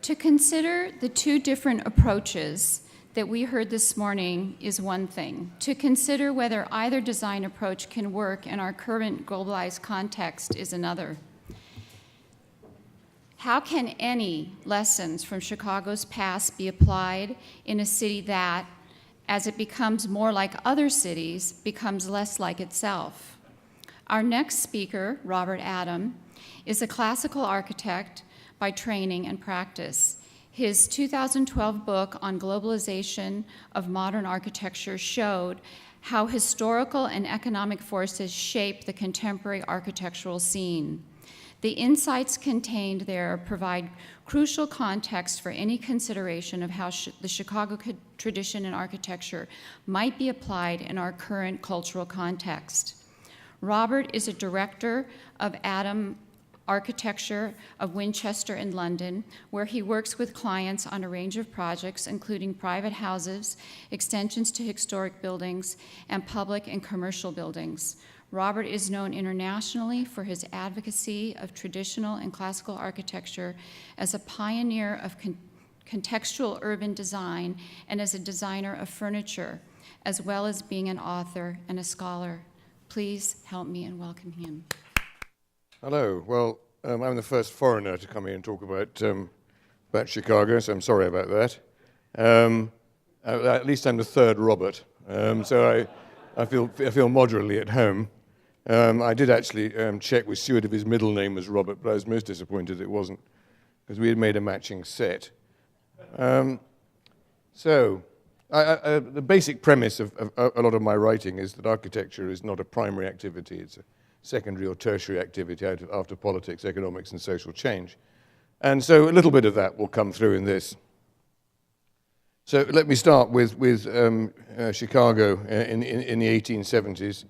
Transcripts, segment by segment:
To consider the two different approaches that we heard this morning is one thing. To consider whether either design approach can work in our current globalized context is another. How can any lessons from Chicago's past be applied in a city that, as it becomes more like other cities, becomes less like itself? Our next speaker, Robert Adam, is a classical architect by training and practice. His 2012 book on globalization of modern architecture showed how historical and economic forces shape the contemporary architectural scene. The insights contained there provide crucial context for any consideration of how the Chicago tradition in architecture might be applied in our current cultural context. Robert is a director of Adam Architecture of Winchester in London, where he works with clients on a range of projects, including private houses, extensions to historic buildings, and public and commercial buildings. Robert is known internationally for his advocacy of traditional and classical architecture as a pioneer of contextual urban design and as a designer of furniture, as well as being an author and a scholar. Please help me in welcoming him. Hello. Well, I'm the first foreigner to come here and talk about Chicago, so I'm sorry about that. At least I'm the third Robert, so I feel moderately at home. I did actually check with Stuart if his middle name was Robert, but I was most disappointed it wasn't, because we had made a matching set. The basic premise of a lot of my writing is that architecture is not a primary activity, it's a secondary or tertiary activity after politics, economics, and social change. And so a little bit of that will come through in this. So let me start with Chicago in the 1870s.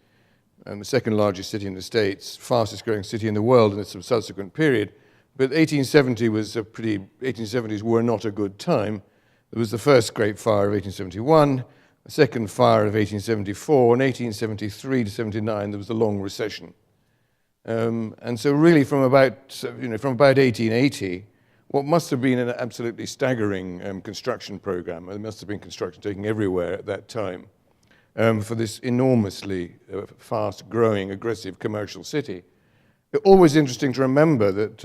The second largest city in the States, fastest growing city in the world in a subsequent period. But 1870s were not a good time. There was the first Great Fire of 1871, the second fire of 1874, and 1873 to 79 there was a long recession. And so really from about 1880, what must have been an absolutely staggering construction program, there must have been construction taking everywhere at that time, for this enormously fast-growing, aggressive commercial city. It's always interesting to remember that,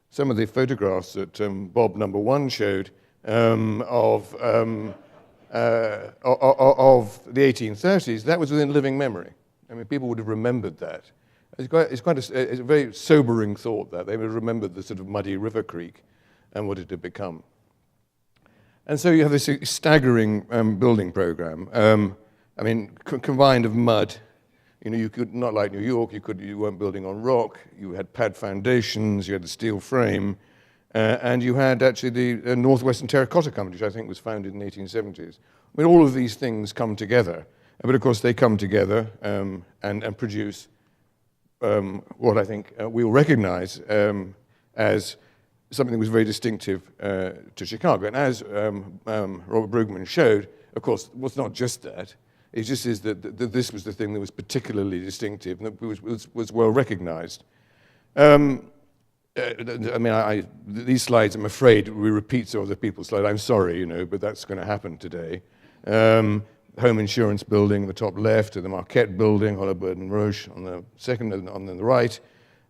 some of the photographs that Bob number one showed of the 1830s, that was within living memory. I mean, people would have remembered that. It's a very sobering thought that they would have remembered the sort of muddy river creek and what it had become. And so you have this staggering building program. I mean, combined of mud. You know, you could, not like New York, you weren't building on rock. You had pad foundations, you had the steel frame, and you had actually the Northwestern Terracotta Company, which I think was founded in the 1870s. I mean, all of these things come together. But of course, they come together and produce what I think we'll recognize as something that was very distinctive to Chicago. And as Robert Brueggemann showed, of course, it was not just that. It just is that this was the thing that was particularly distinctive and that was well recognized. I mean, these slides, I'm afraid, we repeat some of the people's slides. I'm sorry, but that's going to happen today. Home Insurance Building, the top left, the Marquette Building, Holabird & Roche on the second, on the right,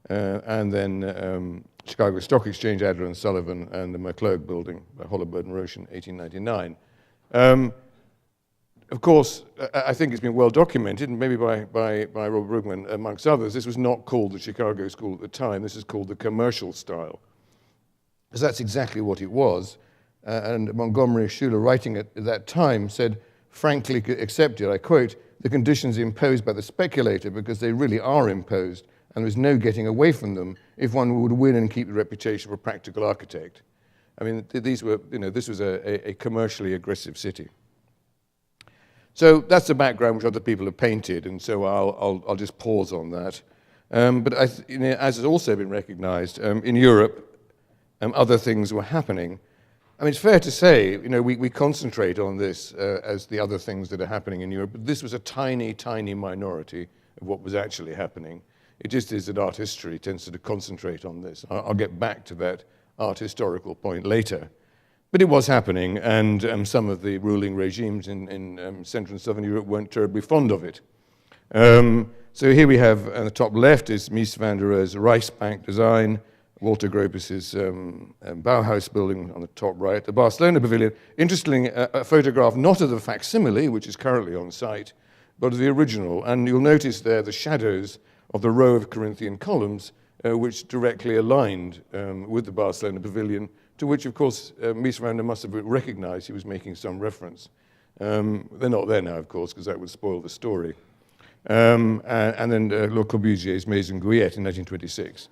and then Chicago Stock Exchange, Adler & Sullivan, and the McClurg Building by Holabird & Roche in 1899. Of course, I think it's been well documented, and maybe by Robert Brueggemann, amongst others, this was not called the Chicago School at the time. This is called the commercial style, because that's exactly what it was. And Montgomery Schuller, writing at that time, said, frankly accepted, I quote, the conditions imposed by the speculator because they really are imposed and there's no getting away from them if one would win and keep the reputation of a practical architect. I mean, this was a commercially aggressive city. So that's the background which other people have painted, and so I'll just pause on that. But as has also been recognized, in Europe, other things were happening. I mean, it's fair to say, we concentrate on this as the other things that are happening in Europe, but this was a tiny, tiny minority of what was actually happening. It just is that art history tends to concentrate on this. I'll get back to that art historical point later. But it was happening, and some of the ruling regimes in Central and Southern Europe weren't terribly fond of it. So here we have, on the top left is Mies van der Rohe's Reichsbank design, Walter Gropius's Bauhaus building on the top right, the Barcelona Pavilion. Interestingly, a photograph not of the facsimile, which is currently on site, but of the original. And you'll notice there the shadows of the row of Corinthian columns, which directly aligned with the Barcelona Pavilion, to which, of course, Mies van der must have recognized he was making some reference. They're not there now, of course, because that would spoil the story. And then Le Corbusier's Maison Guillette in 1926.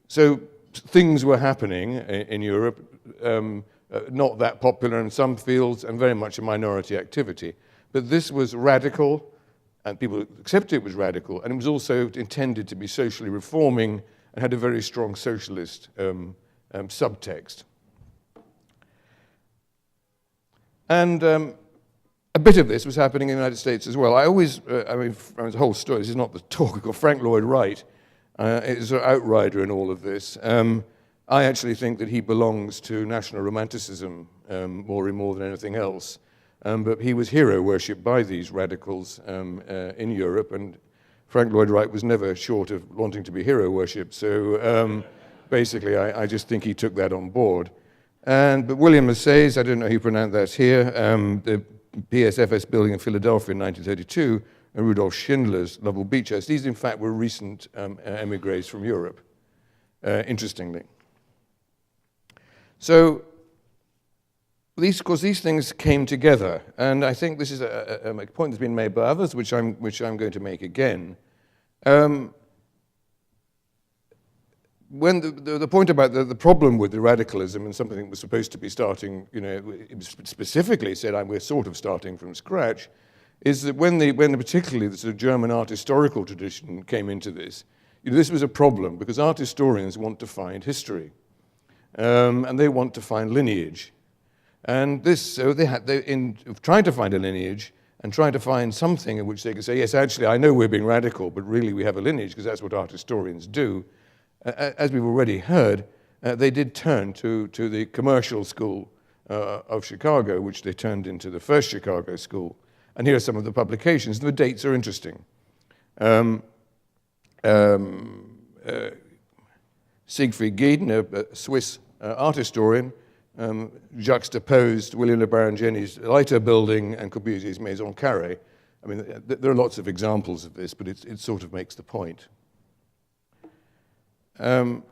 So things were happening in Europe, not that popular in some fields and very much a minority activity. But this was radical, and people accepted it was radical, and it was also intended to be socially reforming and had a very strong socialist subtext. And a bit of this was happening in the United States as well. I mean, the whole story, this is not the talk of Frank Lloyd Wright, is an outrider in all of this. I actually think that he belongs to national romanticism more than anything else. But he was hero worshipped by these radicals in Europe, and Frank Lloyd Wright was never short of wanting to be hero worshipped. So basically, I just think he took that on board. But William Massey's, I don't know how you pronounce that here, the PSFS building in Philadelphia in 1932, and Rudolf Schindler's Lovell Beach House. These, in fact, were recent emigres from Europe, interestingly. So, of course, these things came together, and I think this is a point that's been made by others, which I'm going to make again. When the point about the problem with the radicalism and something that was supposed to be starting, it was specifically said we're sort of starting from scratch, is that when particularly the sort of German art historical tradition came into this, this was a problem because art historians want to find history, and they want to find lineage, and in trying to find a lineage and trying to find something in which they could say, yes, actually, I know we're being radical, but really we have a lineage because that's what art historians do. As we've already heard, they did turn to the commercial school of Chicago, which they turned into the first Chicago school. And here are some of the publications. The dates are interesting. Siegfried Gieden, a Swiss art historian, juxtaposed William Le Barangeni's Leiter building and Corbusier's Maison Carrée. I mean, there are lots of examples of this, but it sort of makes the point. And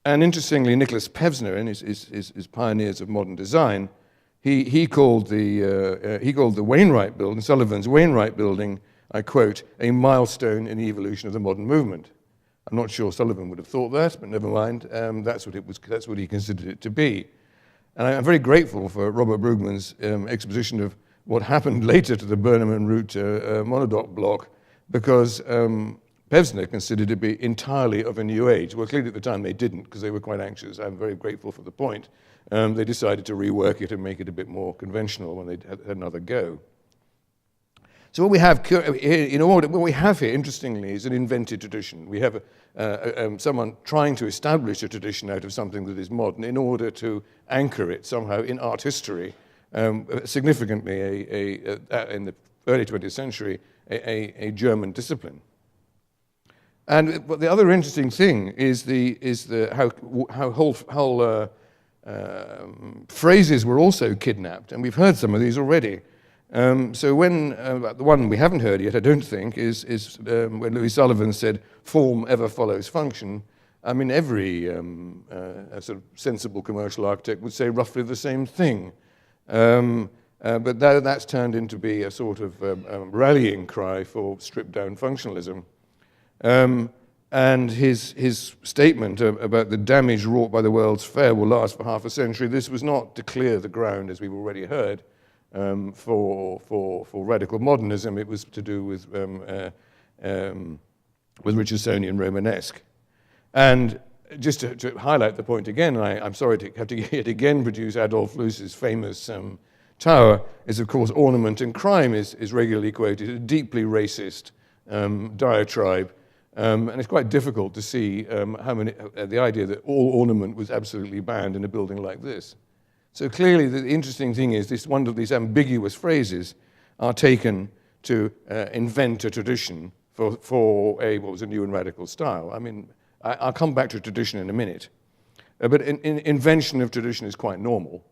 interestingly, Nicholas Pevsner, in his Pioneers of Modern Design, he called the Wainwright building, Sullivan's Wainwright building, I quote, a milestone in the evolution of the modern movement. I'm not sure Sullivan would have thought that, but never mind. That's what he considered it to be. And I'm very grateful for Robert Brugman's exposition of what happened later to the Burnham and Root monodoc block, because Pevsner considered it to be entirely of a new age. Well, clearly at the time they didn't, because they were quite anxious. I'm very grateful for the point. They decided to rework it and make it a bit more conventional when they had another go. So what we have here, interestingly, is an invented tradition. We have someone trying to establish a tradition out of something that is modern in order to anchor it somehow in art history. Significantly, in the early 20th century, a German discipline. And the other interesting thing is how whole phrases were also kidnapped, and we've heard some of these already. So when the one we haven't heard yet, I don't think, is when Louis Sullivan said, "Form ever follows function." I mean, every sort of sensible commercial architect would say roughly the same thing. But that's turned into be a sort of rallying cry for stripped-down functionalism. And his statement about the damage wrought by the World's Fair will last for half a century, this was not to clear the ground, as we've already heard, for radical modernism. It was to do with Richardsonian Romanesque. And just to highlight the point again, and I'm sorry to have to yet again produce Adolf Loos's famous tower, is of course ornament and crime is regularly quoted, a deeply racist diatribe And it's quite difficult to see the idea that all ornament was absolutely banned in a building like this. So clearly, the interesting thing is one of these ambiguous phrases are taken to invent a tradition for what was a new and radical style. I mean, I'll come back to tradition in a minute. But invention of tradition is quite normal.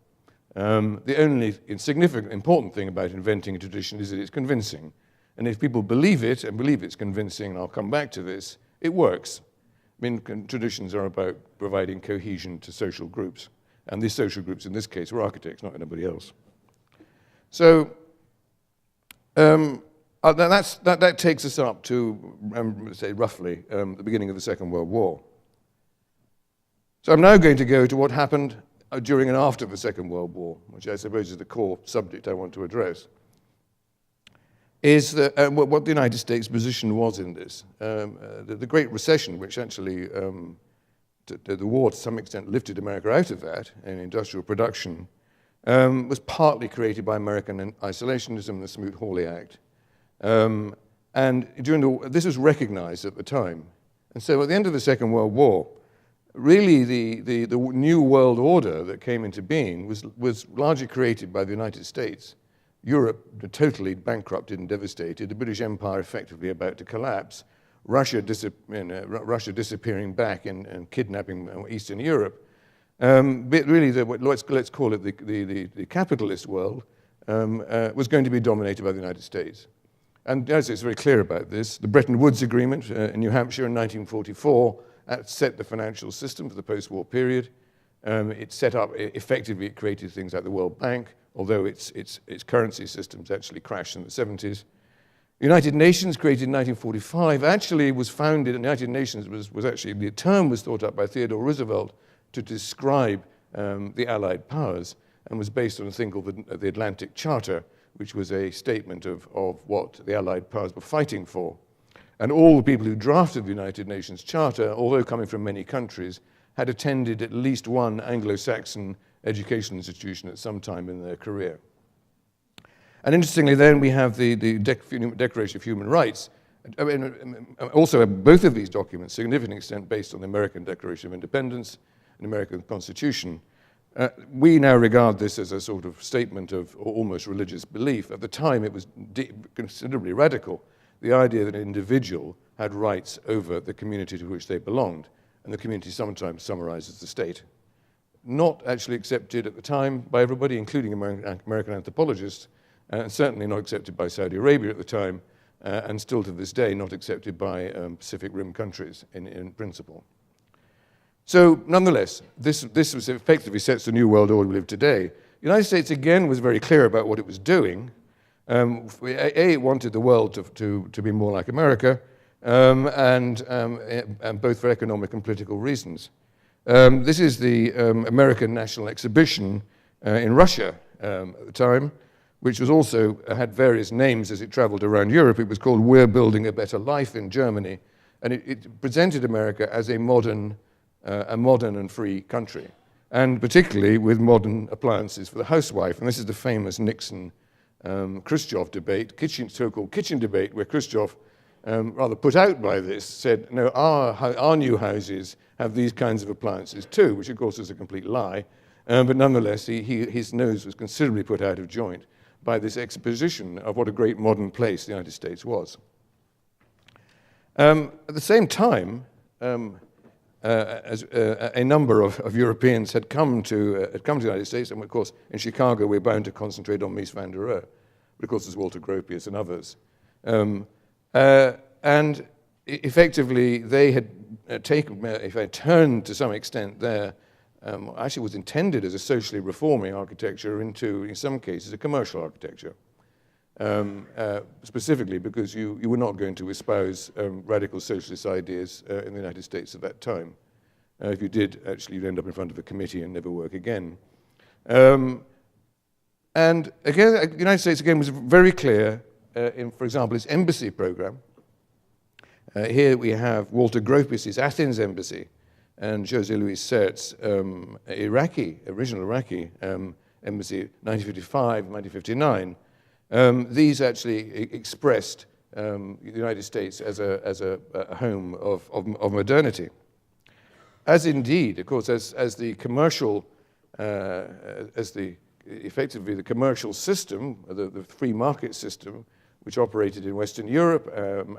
The only insignificant, important thing about inventing a tradition is that it's convincing. And if people believe it and believe it's convincing, and I'll come back to this, it works. I mean, traditions are about providing cohesion to social groups. And these social groups, in this case, were architects, not anybody else. So that takes us up to, say, roughly the beginning of the Second World War. So I'm now going to go to what happened during and after the Second World War, which I suppose is the core subject I want to address, is what the United States' position was in this. The Great Recession, which actually, the war to some extent lifted America out of that in industrial production, was partly created by American isolationism and the Smoot-Hawley Act. And this was recognized at the time. And so at the end of the Second World War, really the new world order that came into being was largely created by the United States. Europe totally bankrupted and devastated, the British Empire effectively about to collapse, Russia disappearing back and kidnapping Eastern Europe. But really, let's call it the capitalist world, was going to be dominated by the United States. And the United States is very clear about this. The Bretton Woods Agreement in New Hampshire in 1944 set the financial system for the post-war period. It set up, effectively, it created things like the World Bank, although its currency systems actually crashed in the 70s. The United Nations, created in 1945, actually was founded, and the United Nations was actually, the term was thought up by Theodore Roosevelt to describe the Allied powers, and was based on a thing called the Atlantic Charter, which was a statement of what the Allied powers were fighting for. And all the people who drafted the United Nations Charter, although coming from many countries, had attended at least one Anglo-Saxon educational institution at some time in their career. And interestingly, then we have the Declaration of Human Rights. I mean, also, both of these documents, to a significant extent, based on the American Declaration of Independence and American Constitution. We now regard this as a sort of statement of almost religious belief. At the time, it was considerably radical. The idea that an individual had rights over the community to which they belonged, and the community sometimes summarizes the state. Not actually accepted at the time by everybody, including American anthropologists, and certainly not accepted by Saudi Arabia at the time, and still to this day not accepted by Pacific Rim countries in principle. So nonetheless, this was effectively sets the new world order we live today. The United States, again, was very clear about what it was doing. It wanted the world to be more like America, and both for economic and political reasons. This is the American National Exhibition in Russia at the time, which was also had various names as it traveled around Europe. It was called We're Building a Better Life in Germany, and it presented America as a modern and free country, and particularly with modern appliances for the housewife. And this is the famous Nixon-Khrushchev debate, so-called kitchen debate, where Khrushchev, rather put out by this, said, no, our new houses have these kinds of appliances too, which of course is a complete lie. But nonetheless, his nose was considerably put out of joint by this exposition of what a great modern place the United States was. At the same time, as a number of Europeans had come to the United States, and of course in Chicago we're bound to concentrate on Mies van der Rohe, but of course there's Walter Gropius and others. And effectively they had turned to some extent there, actually was intended as a socially reforming architecture into, in some cases, a commercial architecture. Specifically because you were not going to espouse radical socialist ideas in the United States at that time. If you did, actually, you'd end up in front of a committee and never work again. And again, the United States, again, was very clear in, for example, its embassy program. Here we have Walter Gropius's Athens embassy and José Luis Sert's original Iraqi embassy, 1955, 1959. These actually expressed the United States as a home of modernity. As indeed, of course, as the commercial, effectively the commercial system, the free market system, which operated in Western Europe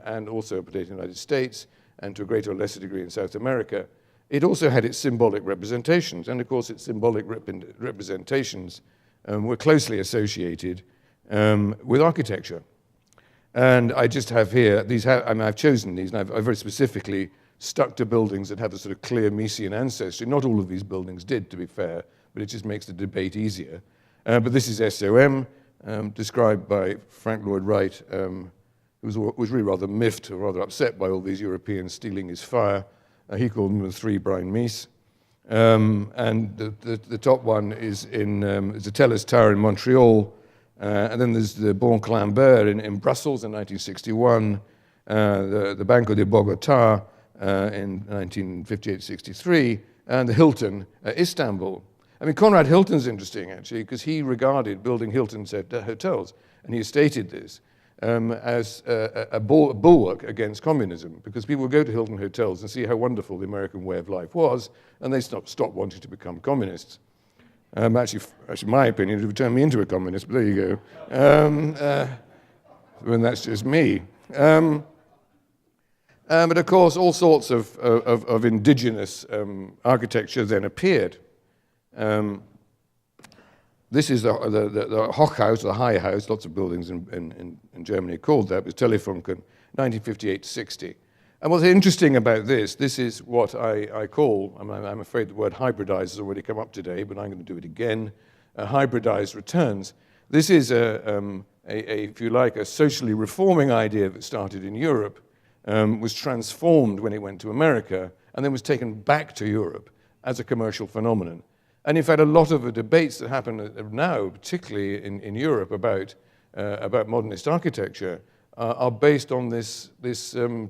and also operated in the United States and to a greater or lesser degree in South America, it also had its symbolic representations. And of course, its symbolic representations were closely associated with architecture. And I just have here, I've chosen these, and I've very specifically stuck to buildings that have a sort of clear Miesian ancestry. Not all of these buildings did, to be fair, but it just makes the debate easier. But this is SOM, described by Frank Lloyd Wright, who was really rather miffed or rather upset by all these Europeans stealing his fire. He called them the three Brian Mies. And the top one is the Tellus Tower in Montreal. And then there's the Bon Clambert in Brussels in 1961, the Banco de Bogotá in 1958-63, and the Hilton, Istanbul. I mean, Conrad Hilton's interesting, actually, because he regarded building Hilton hotels, and he stated this as a bulwark against communism, because people would go to Hilton hotels and see how wonderful the American way of life was, and they stopped wanting to become communists. Actually, my opinion, it would turn me into a communist, but there you go. And that's just me. But of course, all sorts of indigenous architecture then appeared. This is the Hochhaus, the high house. Lots of buildings in Germany called that. It was Telefunken, 1958-60. And what's interesting about this is what I call, I'm afraid the word hybridize has already come up today, but I'm going to do it again, Hybridize Returns. This is, if you like, a socially reforming idea that started in Europe, was transformed when it went to America, and then was taken back to Europe as a commercial phenomenon. And in fact, a lot of the debates that happen now, particularly in Europe, about modernist architecture, are based on this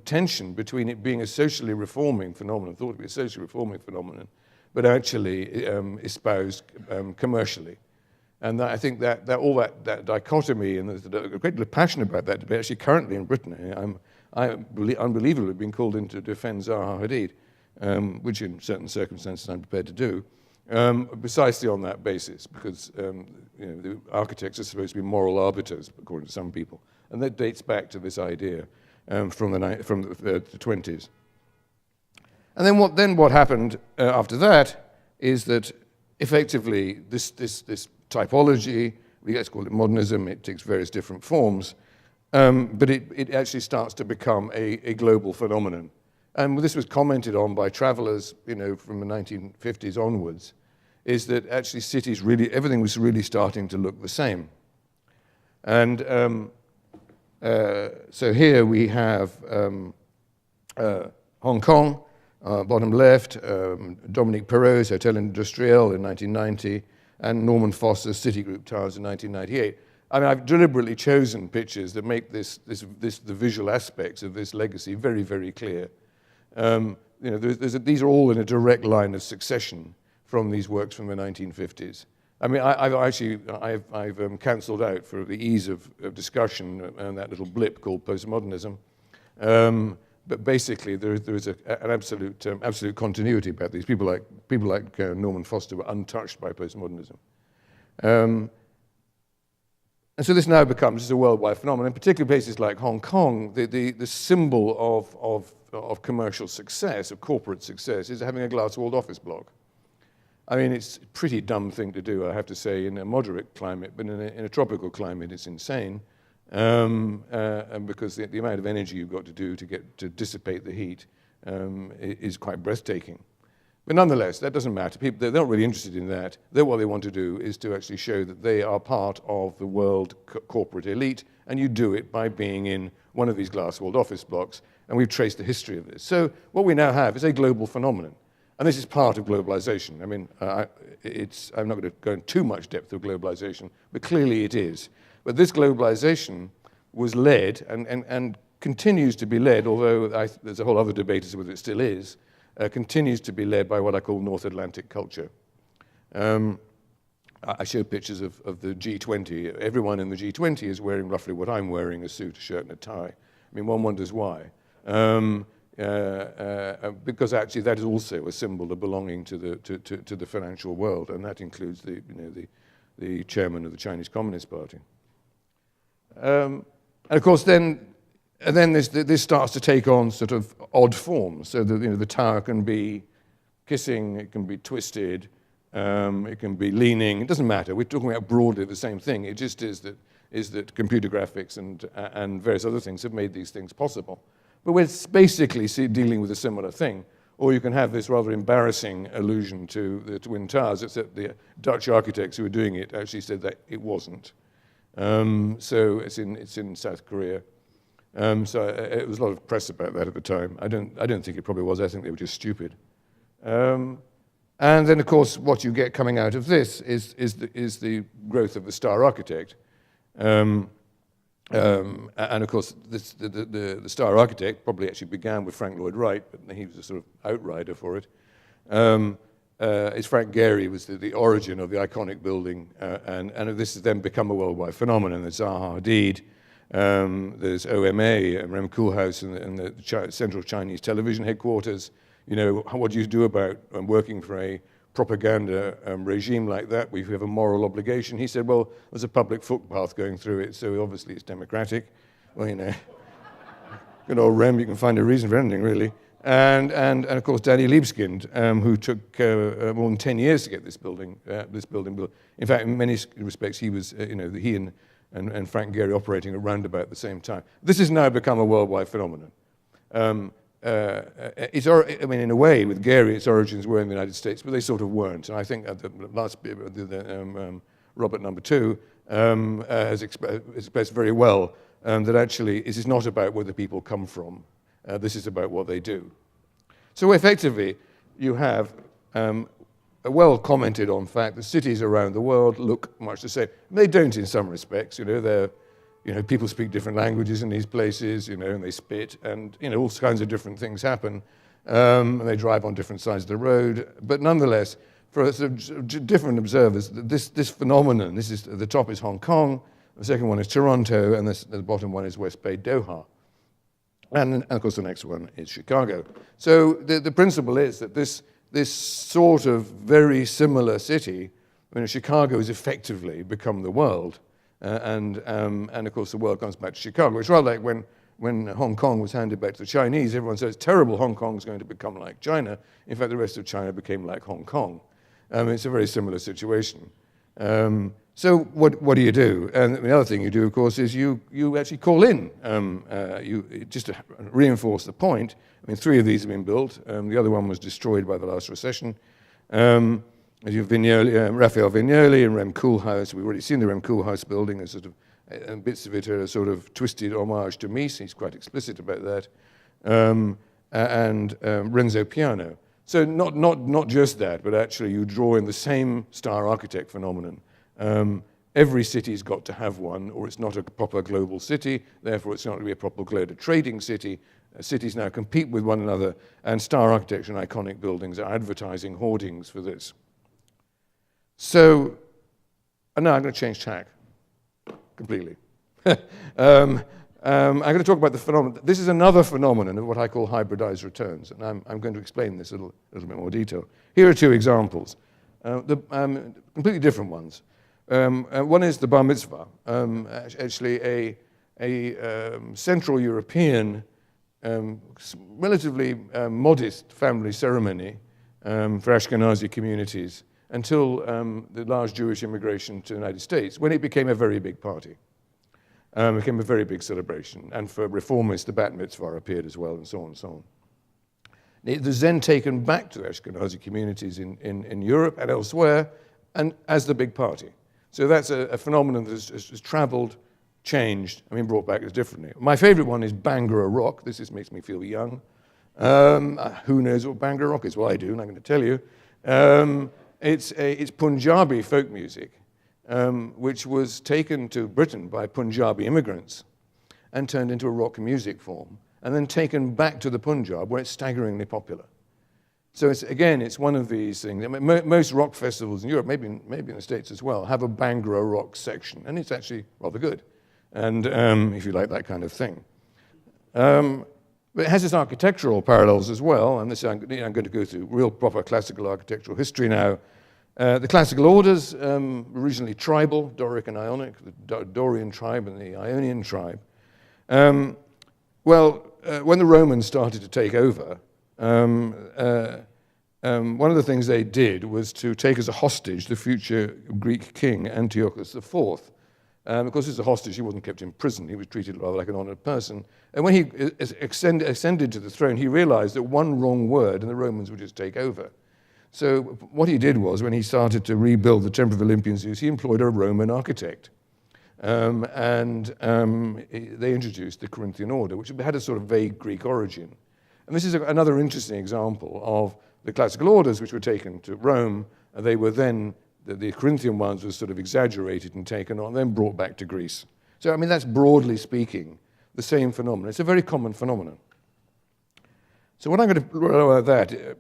tension between it being a socially reforming phenomenon, thought to be a socially reforming phenomenon, but actually espoused commercially. And I think that all that dichotomy, and there's a great deal of passion about that debate, actually currently in Britain. I'm unbelievably being called in to defend Zaha Hadid, which in certain circumstances I'm prepared to do, precisely on that basis, because the architects are supposed to be moral arbiters, according to some people. And that dates back to this idea from the 20s. And then what happened after that is that effectively this typology, let's call it modernism, it takes various different forms, but it actually starts to become a global phenomenon. And this was commented on by travelers, from the 1950s onwards, is that actually cities everything was really starting to look the same. And so here we have Hong Kong, bottom left, Dominique Perrault's Hotel Industriel in 1990, and Norman Foster's Citigroup Towers in 1998. I mean, I've deliberately chosen pictures that make the visual aspects of this legacy very, very clear. These are all in a direct line of succession from these works from the 1950s. I mean, I've cancelled out for the ease of discussion that little blip called postmodernism. But basically, there is an absolute continuity about these. People like Norman Foster were untouched by postmodernism. And so this now becomes a worldwide phenomenon. In particular places like Hong Kong, the symbol of commercial success, of corporate success, is having a glass-walled office block. I mean, it's a pretty dumb thing to do, I have to say, in a moderate climate, but in a tropical climate, it's insane. And because the amount of energy you've got to do to dissipate the heat is quite breathtaking. But nonetheless, that doesn't matter. People, they're not really interested in that. What they want to do is to actually show that they are part of the world corporate elite, and you do it by being in one of these glass-walled office blocks, and we've traced the history of this. So what we now have is a global phenomenon, and this is part of globalization. I mean, I'm not going to go into too much depth of globalization, but clearly it is. But this globalization was led, and continues to be led, although there's a whole other debate as to whether it still is, continues to be led by what I call North Atlantic culture. I show pictures of the G20. Everyone in the G20 is wearing roughly what I'm wearing, a suit, a shirt, and a tie. I mean, one wonders why. Because actually that is also a symbol of belonging to the financial world, and that includes the chairman of the Chinese Communist Party. And of course, then this starts to take on sort of odd forms. So that the tower can be kissing, it can be twisted, it can be leaning. It doesn't matter. We're talking about broadly the same thing. It just is that computer graphics and various other things have made these things possible. But we're basically dealing with a similar thing. Or you can have this rather embarrassing allusion to the Twin Towers, except the Dutch architects who were doing it actually said that it wasn't. So it's in South Korea. So it was a lot of press about that at the time. I don't think it probably was. I think they were just stupid. And then, of course, what you get coming out of this is the growth of the star architect. And of course, the star architect probably actually began with Frank Lloyd Wright, but he was a sort of outrider for it. It's Frank Gehry was the origin of the iconic building, and this has then become a worldwide phenomenon. There's Zaha Hadid, there's OMA, and Rem Koolhaas, and the Central Chinese Television headquarters. What do you do about working for a propaganda regime like that? We have a moral obligation. He said, well, there's a public footpath going through it, so obviously it's democratic. Well, good old Rem, you can find a reason for anything, really. And of course, Danny Libeskind, who took more than 10 years to get this building built. In fact, in many respects, he was, he and Frank Gehry operating around about the same time. This has now become a worldwide phenomenon. In a way, with Gehry, its origins were in the United States, but they sort of weren't. And I think the last bit, Robert number 2, has expressed very well that actually this is not about where the people come from. This is about what they do. So effectively, you have a well-commented on fact that cities around the world look much the same. They don't in some respects. People speak different languages in these places, and they spit, and all kinds of different things happen. And they drive on different sides of the road. But nonetheless, for different observers, this phenomenon, the top is Hong Kong, the second one is Toronto, and the bottom one is West Bay Doha. And of course, the next one is Chicago. So the principle is that this sort of very similar city, Chicago has effectively become the world. And of course, the world comes back to Chicago. It's rather like when Hong Kong was handed back to the Chinese, everyone said, it's terrible, Hong Kong is going to become like China. In fact, the rest of China became like Hong Kong. It's a very similar situation. So what do you do? And the other thing you do, of course, is you actually call in, just to reinforce the point. 3 of these have been built. The other one was destroyed by the last recession. Raphael Vignoli and Rem Koolhaas. We've already seen the Rem Koolhaas building, and bits of it are a sort of twisted homage to Mies. He's quite explicit about that. And Renzo Piano. So not just that, but actually you draw in the same star architect phenomenon. Every city's got to have one, or it's not a proper global city. Therefore, it's not going to be a proper global trading city. Cities now compete with one another, and star architecture and iconic buildings are advertising hoardings for this. So, now I'm going to change tack completely. I'm going to talk about the phenomenon. This is another phenomenon of what I call hybridized returns, and I'm going to explain this in a little bit more detail. Here are 2 examples, completely different ones. One is the bar mitzvah, actually a Central European, relatively modest family ceremony for Ashkenazi communities until the large Jewish immigration to the United States, when it became a very big party. It became a very big celebration. And for reformists, the bat mitzvah appeared as well, and so on and so on. It was then taken back to the Ashkenazi communities in Europe and elsewhere, and as the big party. So that's a phenomenon that has traveled, changed, brought back as differently. My favorite one is Bhangra Rock. This just makes me feel young. Who knows what Bhangra Rock is? Well, I do, and I'm going to tell you. It's Punjabi folk music, which was taken to Britain by Punjabi immigrants and turned into a rock music form, and then taken back to the Punjab, where it's staggeringly popular. So it's one of these things. Most rock festivals in Europe, maybe in the States as well, have a Bhangra rock section, and it's actually rather good. And if you like that kind of thing. But it has its architectural parallels as well, and this I'm going to go through real proper classical architectural history now. The classical orders, originally tribal, Doric and Ionic, the Dorian tribe and the Ionian tribe. When the Romans started to take over, one of the things they did was to take as a hostage the future Greek king, Antiochus IV. Of course, as a hostage, he wasn't kept in prison. He was treated rather like an honored person. And when he ascended to the throne, he realized that one wrong word and the Romans would just take over. So what he did was, when he started to rebuild the Temple of Olympian Zeus, he employed a Roman architect. They introduced the Corinthian order, which had a sort of vague Greek origin. And this is another interesting example of the classical orders which were taken to Rome. They were then, the Corinthian ones were sort of exaggerated and taken on, then brought back to Greece. So, I mean, that's broadly speaking the same phenomenon. It's a very common phenomenon. So what I'm going to roll out that,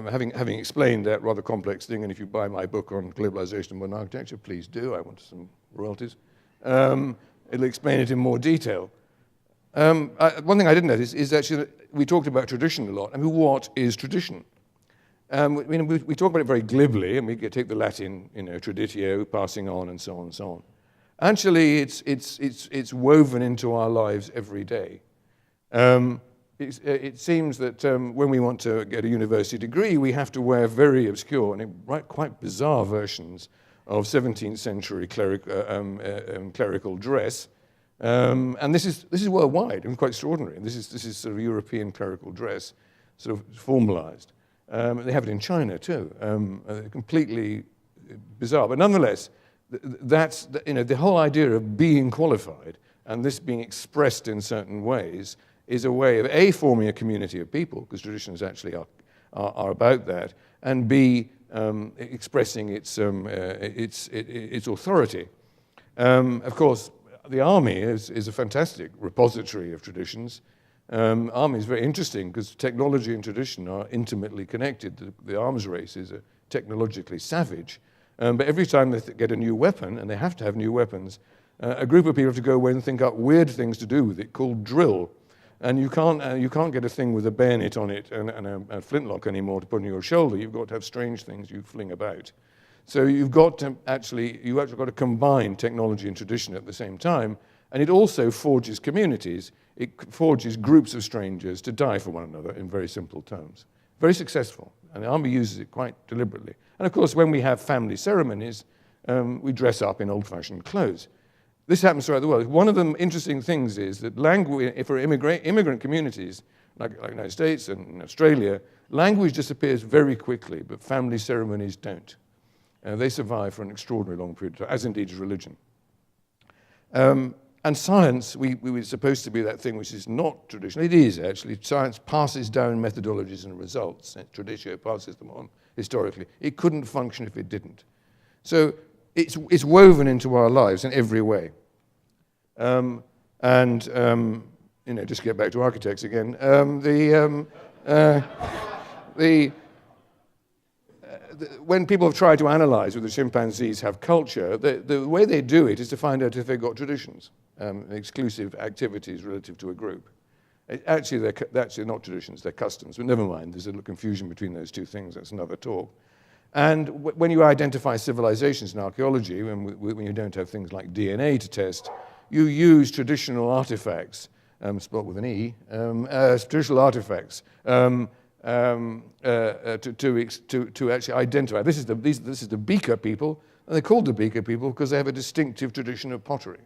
having explained that rather complex thing, and if you buy my book on globalization and modern architecture, please do. I want some royalties. It'll explain it in more detail. One thing I didn't notice is actually that we talked about tradition a lot. I mean, what is tradition? We talk about it very glibly, and we take the Latin, traditio, passing on, and so on and so on. Actually, it's woven into our lives every day. It seems that when we want to get a university degree, we have to wear very obscure and quite bizarre versions of 17th century clerical dress. And this is worldwide and quite extraordinary. This is sort of European clerical dress, sort of formalized. They have it in China too, completely bizarre. But nonetheless, that's the whole idea of being qualified and this being expressed in certain ways is a way of A, forming a community of people, because traditions actually are about that, and B, expressing its authority. Of course, the army is a fantastic repository of traditions. Army is very interesting because technology and tradition are intimately connected. The arms race is technologically savage. But every time they get a new weapon, and they have to have new weapons, a group of people have to go away and think up weird things to do with it called drill. And you can't get a thing with a bayonet on it and a flintlock anymore to put on your shoulder. You've got to have strange things you fling about. So you've actually got to combine technology and tradition at the same time. And it also forges communities. It forges groups of strangers to die for one another in very simple terms. Very successful. And the army uses it quite deliberately. And of course, when we have family ceremonies, we dress up in old-fashioned clothes. This happens throughout the world. One of the interesting things is that language, for immigrant communities, like the United States and Australia, language disappears very quickly, but family ceremonies don't. They survive for an extraordinarily long period of time, as indeed is religion. And science, we were supposed to be that thing which is not traditional. It is, actually. Science passes down methodologies and results. Traditio passes them on historically. It couldn't function if it didn't. So it's woven into our lives in every way. Just to get back to architects again, when people have tried to analyze whether chimpanzees have culture, the way they do it is to find out if they've got traditions, exclusive activities relative to a group. Actually, they're not traditions, they're customs, but never mind, there's a little confusion between those two things, that's another talk. And when you identify civilizations in archaeology, when you don't have things like DNA to test, you use traditional artifacts, spelled with an E, traditional artifacts, to actually identify. This is the Beaker people, and they're called the Beaker people because they have a distinctive tradition of pottery.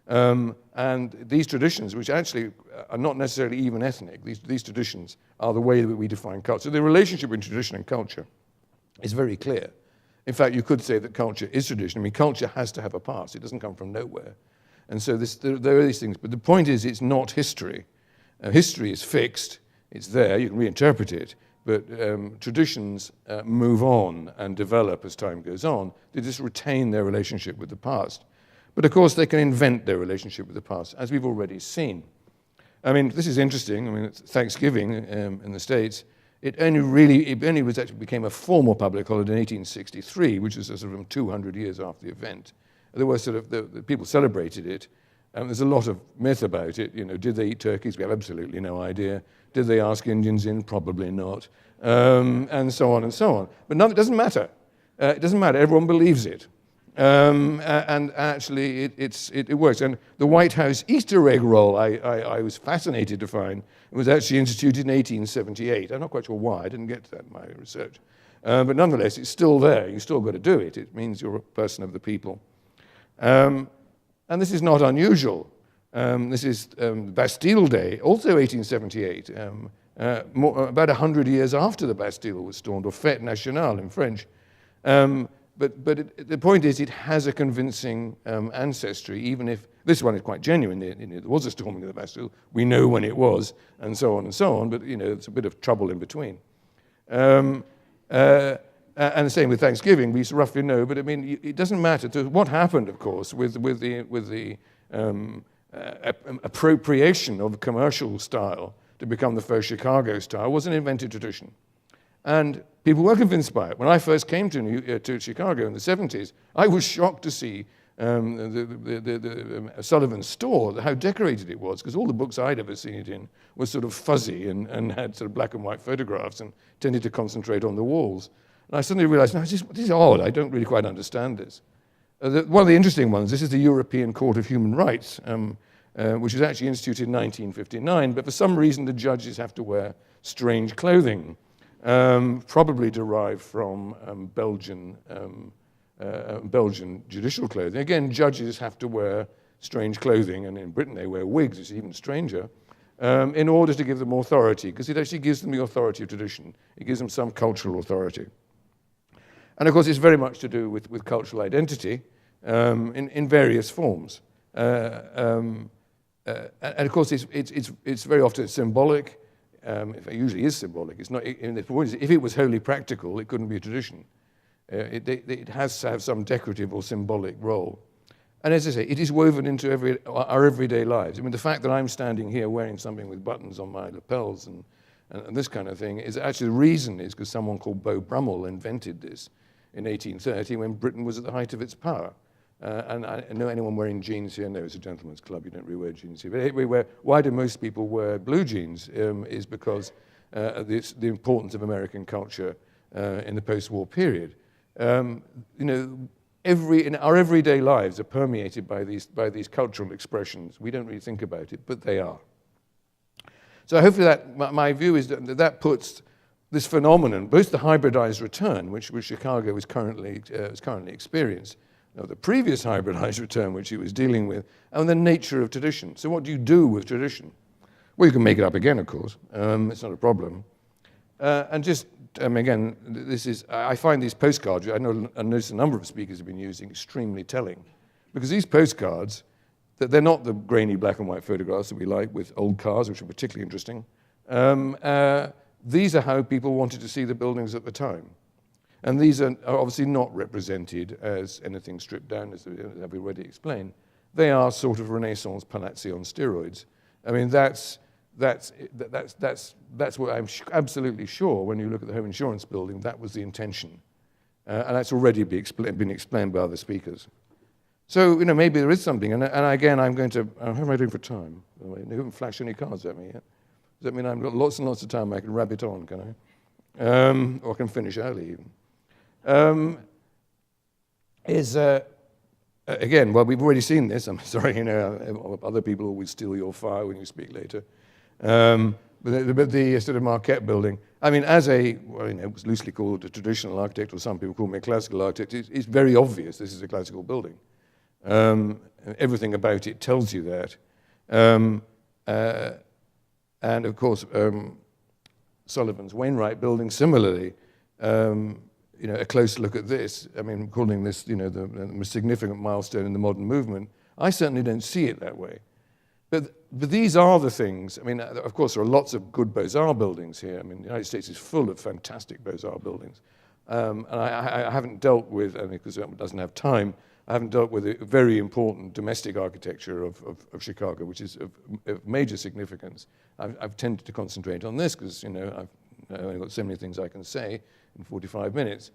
And these traditions, which actually are not necessarily even ethnic, these traditions are the way that we define culture. So the relationship between tradition and culture is very clear. In fact, you could say that culture is tradition. I mean, culture has to have a past. It doesn't come from nowhere. And so there are these things. But the point is, it's not history. History is fixed. It's there. You can reinterpret it. But traditions move on and develop as time goes on. They just retain their relationship with the past. But of course, they can invent their relationship with the past, as we've already seen. I mean, this is interesting. I mean, it's Thanksgiving in the States. It only became a formal public holiday in 1863, which is sort of 200 years after the event. There were the people celebrated it, There's a lot of myth about it. You know, did they eat turkeys? We have absolutely no idea. Did they ask Indians in? Probably not. And so on and so on. But none, it doesn't matter. It doesn't matter. Everyone believes it. And actually, it works. And the White House Easter egg roll, I was fascinated to find, it was actually instituted in 1878. I'm not quite sure why. I didn't get to that in my research. But nonetheless, it's still there. You've still got to do it. It means you're a person of the people. And this is not unusual. This is Bastille Day, also 1878, about 100 years after the Bastille was stormed, or Fête Nationale in French. But the point is, it has a convincing ancestry, even if this one is quite genuine. There was a storming of the Bastille. We know when it was, and so on, but, you know, it's a bit of trouble in between. And the same with Thanksgiving, we roughly know, but I mean, it doesn't matter. So what happened, of course, with the appropriation of commercial style to become the first Chicago style was an invented tradition. And people were convinced by it. When I first came to Chicago in the 70s, I was shocked to see Sullivan's store, how decorated it was, because all the books I'd ever seen it in were sort of fuzzy and had sort of black and white photographs and tended to concentrate on the walls. And I suddenly realized, no, this is odd. I don't really quite understand this. One of the interesting ones, this is the European Court of Human Rights, which was actually instituted in 1959, but for some reason the judges have to wear strange clothing, probably derived from Belgian judicial clothing. Again, judges have to wear strange clothing, and in Britain they wear wigs, it's even stranger, in order to give them authority, because it actually gives them the authority of tradition. It gives them some cultural authority. And of course, it's very much to do with cultural identity in various forms. And of course, it's very often symbolic. It usually is symbolic. It's not. If it was wholly practical, it couldn't be a tradition. It has to have some decorative or symbolic role. And as I say, it is woven into our everyday lives. I mean, the fact that I'm standing here wearing something with buttons on my lapels and this kind of thing is actually the reason is because someone called Beau Brummel invented this in 1830 when Britain was at the height of its power. And I know anyone wearing jeans here? No, it's a gentleman's club. You don't really wear jeans here. But why do most people wear blue jeans? Is because the importance of American culture in the post-war period. You know, in our everyday lives are permeated by these cultural expressions. We don't really think about it, but they are. So hopefully that my view is that puts this phenomenon, both the hybridized return, which Chicago is currently experienced, the previous hybridized return, which he was dealing with, and the nature of tradition. So what do you do with tradition? Well, you can make it up again, of course. It's not a problem. And just, again, I find these postcards, I notice a number of speakers have been using, extremely telling. Because these postcards, they're not the grainy black and white photographs that we like with old cars, which are particularly interesting. These are how people wanted to see the buildings at the time. And these are obviously not represented as anything stripped down, as I've already explained. They are sort of Renaissance palazzi on steroids. I mean, that's what I'm absolutely sure when you look at the home insurance building, that was the intention. And that's already been explained by other speakers. So, you know, maybe there is something. And again, I'm going to, how am I doing for time? They haven't flashed any cards at me yet. Does that mean I've got lots and lots of time I can rabbit on, can I? Or I can finish early even. Again, well, we've already seen this. I'm sorry, you know, other people always steal your fire when you speak later. But the sort of Marquette building, I mean, it was loosely called a traditional architect, or some people call me a classical architect, it's very obvious this is a classical building. Everything about it tells you that. And of course, Sullivan's Wainwright building, similarly, you know, a close look at this, I mean, calling this, you know, the most significant milestone in the modern movement, I certainly don't see it that way. But these are the things, I mean, of course, there are lots of good Beaux-Arts buildings here. I mean, the United States is full of fantastic Beaux-Arts buildings. And I haven't dealt with, because it doesn't have time, I haven't dealt with a very important domestic architecture of Chicago, which is of major significance. I've tended to concentrate on this because, you know, I've only got so many things I can say in 45 minutes.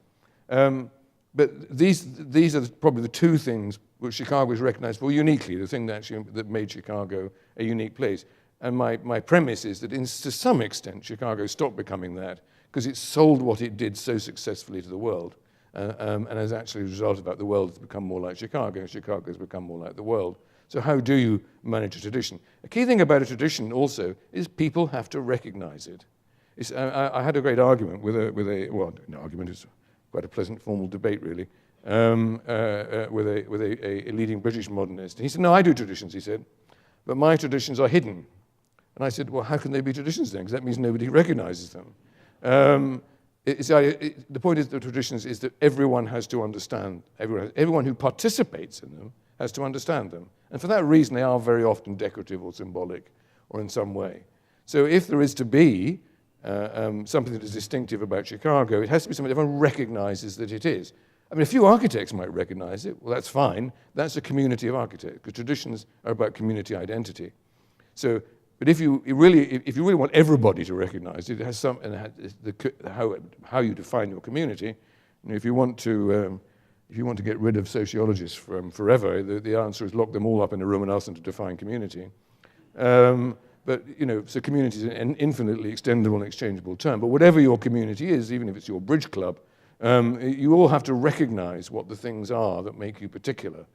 But these are probably the two things which Chicago is recognized for uniquely, the thing that made Chicago a unique place. And my premise is that to some extent, Chicago stopped becoming that because it sold what it did so successfully to the world. And as actually a result of that, the world has become more like Chicago, and Chicago has become more like the world. So how do you manage a tradition? A key thing about a tradition also is people have to recognize it. I had a great argument with an argument is quite a pleasant formal debate really, with a leading British modernist. He said, no, I do traditions, he said, but my traditions are hidden. And I said, well, how can they be traditions then? Because that means nobody recognizes them. The point is the traditions is that everyone has to understand, everyone who participates in them has to understand them. And for that reason, they are very often decorative or symbolic or in some way. So if there is to be something that is distinctive about Chicago, it has to be something everyone recognizes that it is. I mean, a few architects might recognize it. Well, that's fine. That's a community of architects, because traditions are about community identity. So, but if you really want everybody to recognize it, it has some, and how you define your community. You know, if you want to get rid of sociologists from forever, the answer is lock them all up in a room and ask them to define community. But, you know, so community is an infinitely extendable and exchangeable term. But whatever your community is, even if it's your bridge club, you all have to recognize what the things are that make you particular.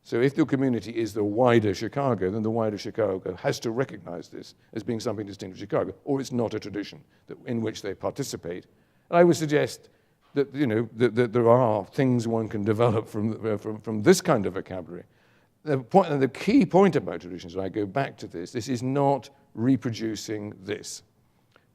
So if your community is the wider Chicago, then the wider Chicago has to recognize this as being something distinct from Chicago, or it's not a tradition in which they participate. And I would suggest that, you know, that there are things one can develop from this kind of vocabulary. The key point about traditions, and I go back to this is not reproducing this.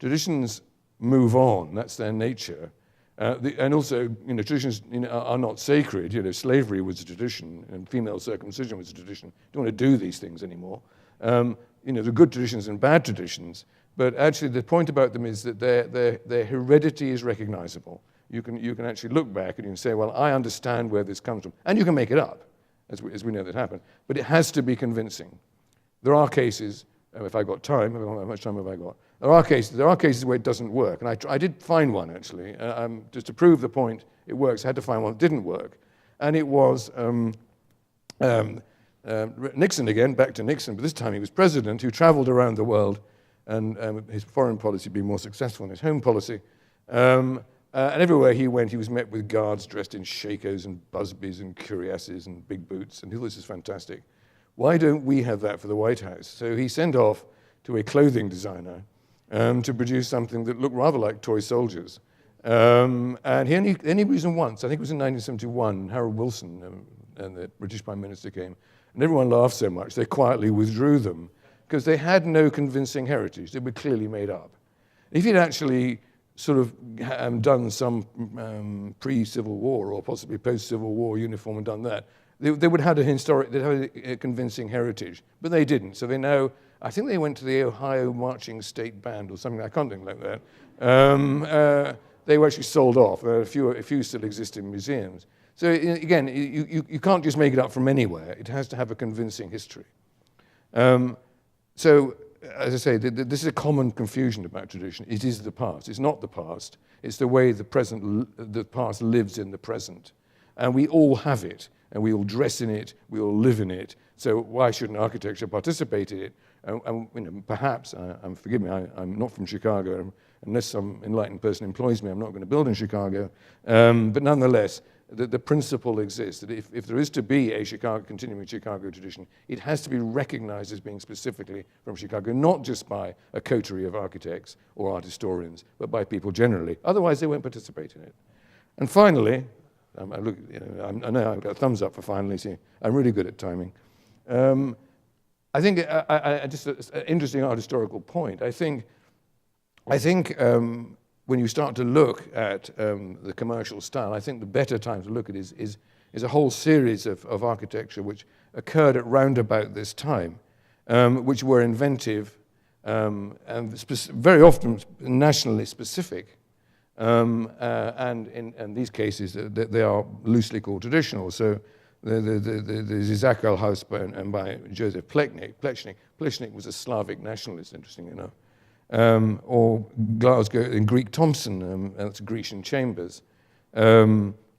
Traditions move on, that's their nature. And also, you know, traditions are not sacred. You know, slavery was a tradition, and female circumcision was a tradition. You don't want to do these things anymore. You know, there are good traditions and bad traditions, but actually the point about them is that their heredity is recognizable. You can actually look back and you can say, well, I understand where this comes from. And you can make it up, as we know that happened. But it has to be convincing. There are cases, if I got time, how much time have I got? There are cases where it doesn't work. And I did find one, actually. Just to prove the point it works, I had to find one that didn't work. And it was Nixon again, back to Nixon, but this time he was president, who traveled around the world, and his foreign policy being more successful than his home policy. And everywhere he went, he was met with guards dressed in shakos and busbies and cuirasses and big boots, and this is fantastic. Why don't we have that for the White House? So he sent off to a clothing designer to produce something that looked rather like toy soldiers. And he only used them once. I think it was in 1971. Harold Wilson, and the British Prime Minister, came, and everyone laughed so much they quietly withdrew them because they had no convincing heritage. They were clearly made up. If he'd actually sort of done some pre-Civil War or possibly post-Civil War uniform and done that, they would have they'd have a convincing heritage, but they didn't. So they now, I think they went to the Ohio Marching State Band or something, I can't think like that. They were actually sold off. A few still exist in museums. So again, you can't just make it up from anywhere. It has to have a convincing history. So, as I say, this is a common confusion about tradition. It is the past. It's not the past. It's the way the past lives in the present. And we all have it. And we all dress in it, we all live in it. So why shouldn't architecture participate in it? And you know, perhaps, forgive me, I'm not from Chicago. Unless some enlightened person employs me, I'm not going to build in Chicago. But nonetheless, the principle exists that if there is to be a continuing Chicago tradition, it has to be recognized as being specifically from Chicago, not just by a coterie of architects or art historians, but by people generally. Otherwise, they won't participate in it. And finally, I know I've got a thumbs up for finally. See, I'm really good at timing. I think just an interesting art historical point. I think when you start to look at the commercial style, I think the better time to look at is a whole series of architecture which occurred at round about this time, which were inventive and very often nationally specific. And in these cases, they are loosely called traditional. So the Zizakal house by Joseph Plečnik. Plečnik was a Slavic nationalist, interestingly enough. Or Glasgow in Greek Thompson, that's Grecian Chambers.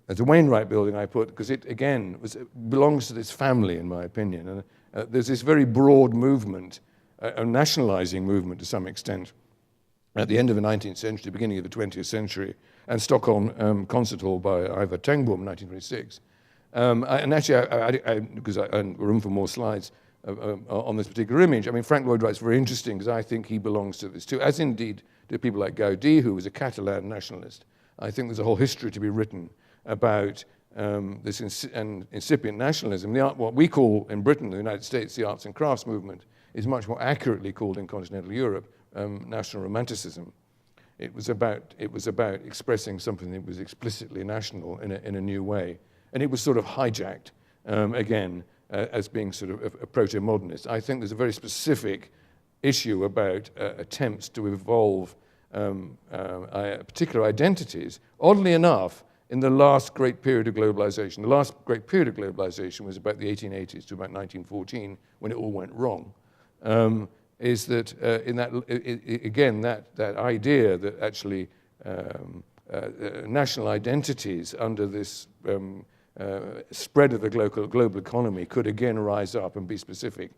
As a Wainwright building, I put, because it, again, belongs to this family, in my opinion. And there's this very broad movement, a nationalizing movement to some extent, at the end of the 19th century, beginning of the 20th century, and Stockholm Concert Hall by Ivar Tengbom, 1926. And actually, because I room for more slides on this particular image, I mean, Frank Lloyd Wright's very interesting, because I think he belongs to this too, as indeed do people like Gaudí, who was a Catalan nationalist. I think there's a whole history to be written about this incipient nationalism. What we call in Britain, the United States, the arts and crafts movement, is much more accurately called in continental Europe national romanticism. It was about expressing something that was explicitly national in a new way, and it was sort of hijacked again as being sort of a proto-modernist. I think there's a very specific issue about attempts to evolve particular identities. Oddly enough, in the last great period of globalization, the last great period of globalization was about the 1880s to about 1914, when it all went wrong. Is that in that again that idea that actually national identities under this spread of the global economy could again rise up and be specific.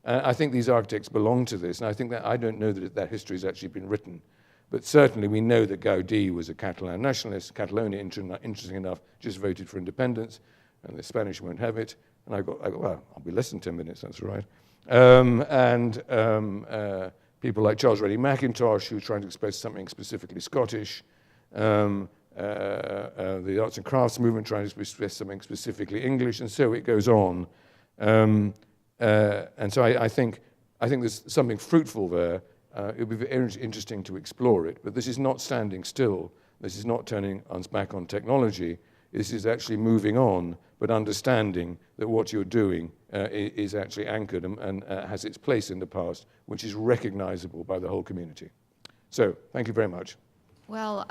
I think these architects belong to this, and I think that I don't know that history has actually been written. But certainly we know that Gaudí was a Catalan nationalist. Catalonia, interesting enough, just voted for independence, and the Spanish won't have it. And I got well, I'll be less than 10 minutes, that's all right. People like Charles Reddy Mackintosh, who were trying to express something specifically Scottish. The arts and crafts movement trying to express something specifically English, and so it goes on. And so I think there's something fruitful there. It would be very interesting to explore it, but this is not standing still. This is not turning us back on technology. This is actually moving on, but understanding that what you're doing is actually anchored and has its place in the past, which is recognizable by the whole community. So, thank you very much. Well,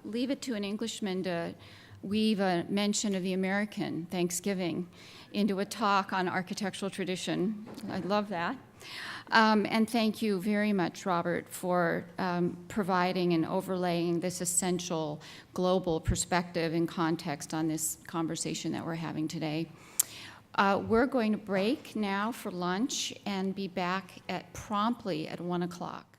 leave it to an Englishman to weave a mention of the American Thanksgiving into a talk on architectural tradition. I love that. And thank you very much, Robert, for providing and overlaying this essential global perspective and context on this conversation that we're having today. We're going to break now for lunch and be back promptly at 1 o'clock.